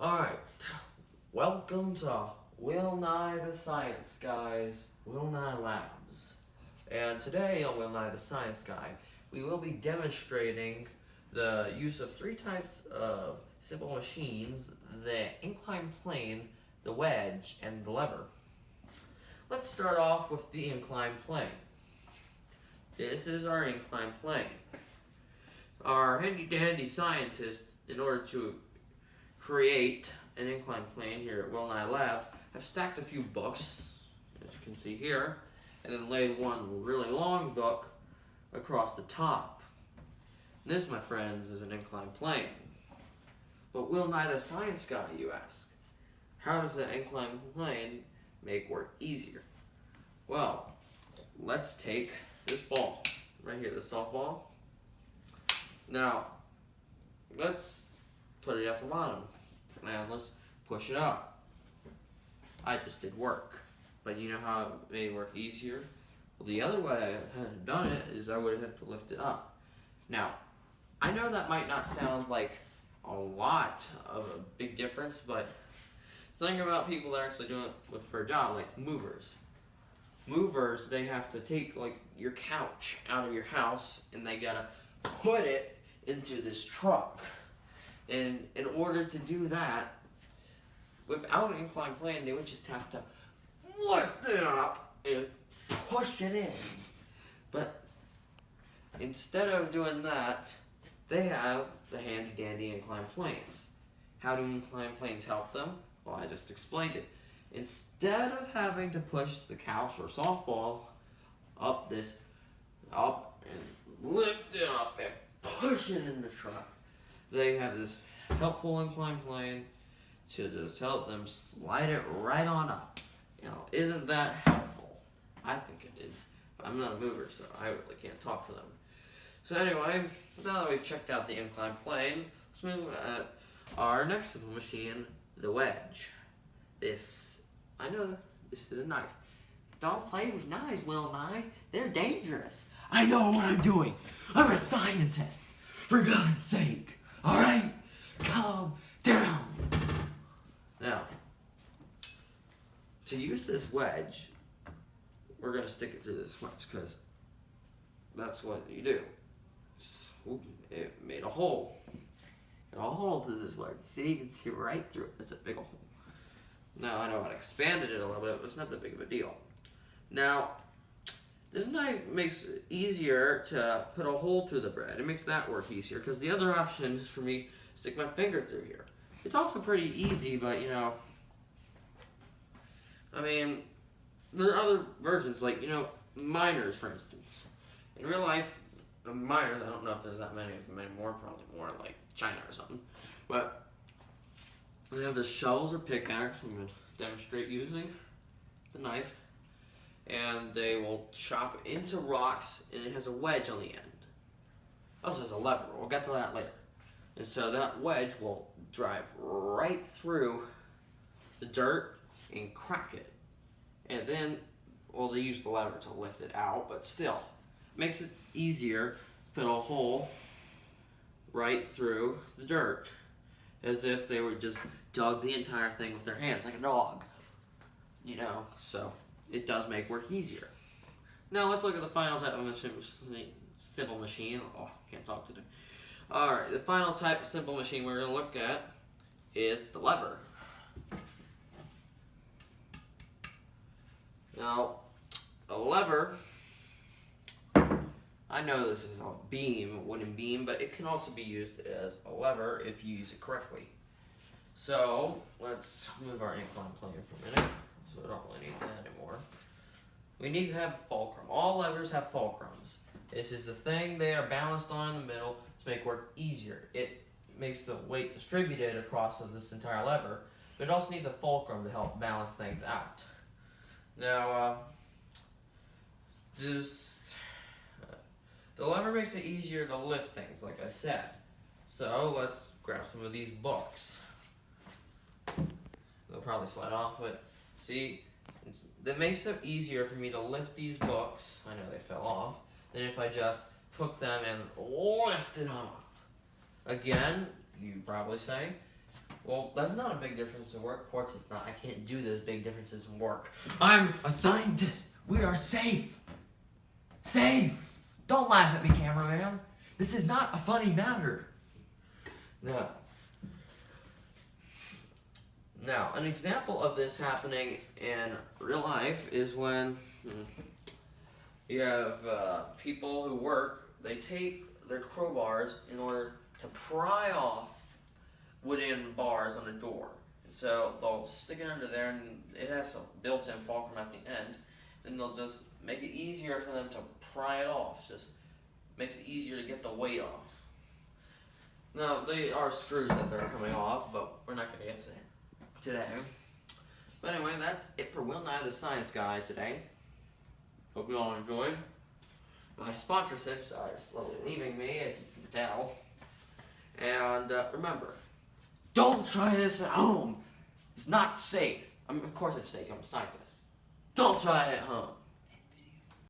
Alright, welcome to Will Nye the Science Guy's Will Nye Labs. And today on Will Nye the Science Guy, we will be demonstrating the use of three types of simple machines: the inclined plane, the wedge, and the lever. Let's start off with the inclined plane. This is our inclined plane. Our handy-dandy scientists, in order to create an inclined plane here at Will Nye Labs, have stacked a few books, as you can see here, and then laid one really long book across the top. And this, my friends, is an inclined plane. But Will Nye the Science Guy, you ask? How does the inclined plane make work easier? Well, let's take this ball, right here, the softball. Now, let's put it at the bottom, and let's push it up. I just did work, but you know how it made work easier? Well, the other way I had done it is I would have to lift it up. Now, I know that might not sound like a lot of a big difference, but think about people that are actually doing it for a job, like movers. Movers, they have to take like your couch out of your house, and they gotta put it into this truck. And in order to do that, without an inclined plane, they would just have to lift it up and push it in. But instead of doing that, they have the handy-dandy inclined planes. How do inclined planes help them? Well, I just explained it. Instead of having to push the couch or softball up and lift it up and push it in the truck, they have this helpful inclined plane to just help them slide it right on up. Isn't that helpful? I think it is. But I'm not a mover, so I really can't talk for them. So anyway, now that we've checked out the inclined plane, let's move at our next simple machine, the wedge. I know this is a knife. Don't play with knives, Will Nye. They're dangerous. I know what I'm doing. I'm a scientist. For God's sake. Alright? Calm down. Now, to use this wedge, we're going to stick it through this wedge, because that's what you do. It made a hole. A hole through this wedge. See, you can see right through it. It's a big hole. Now, I know I expanded it a little bit, but it's not that big of a deal. Now, this knife makes it easier to put a hole through the bread. It makes that work easier, because the other option is for me to stick my finger through here. It's also pretty easy, but I mean, there are other versions, like, miners, for instance. In real life, miners, I don't know if there's that many of them anymore, probably more like China or something, but they have the shovels or pickaxe. I'm going to demonstrate using the knife. And they will chop into rocks, and it has a wedge on the end. Also has a lever. We'll get to that later. And so that wedge will drive right through the dirt and crack it. And then, well, they use the lever to lift it out, but still, makes it easier to put a hole right through the dirt, as if they were just dug the entire thing with their hands, like a dog. So it does make work easier. Now let's look at the final type of simple machine. Oh, can't talk today. Alright, the final type of simple machine we're going to look at is the lever. Now, a lever, I know this is a beam, a wooden beam, but it can also be used as a lever if you use it correctly. So, let's move our inclined plane for a minute, so we don't really need that anymore. We need to have fulcrum. All levers have fulcrums. This is the thing they are balanced on in the middle to make work easier. It makes the weight distributed across this entire lever, but it also needs a fulcrum to help balance things out. Now, the lever makes it easier to lift things, like I said. So let's grab some of these books. They'll probably slide off, but see, that makes it easier for me to lift these books. I know they fell off. Than if I just took them and lifted them up. Again, you probably say, Well, that's not a big difference in work. Of course it's not. I can't do those big differences in work. I'm a scientist. We are safe. Safe. Don't laugh at me, cameraman. This is not a funny matter. No. Now, an example of this happening in real life is when you have people who work, they take their crowbars in order to pry off wooden bars on a door. So they'll stick it under there and it has some built-in fulcrum at the end. Then they'll just make it easier for them to pry it off. Just makes it easier to get the weight off. Now, they are screws that they're coming off, but we're not going to get to that today. But anyway, that's it for Will Nye the Science Guy today. Hope you all enjoyed. My sponsorships are slowly leaving me, as you can tell. And remember, don't try this at home. It's not safe. I mean, of course it's safe. I'm a scientist. Don't try it at home.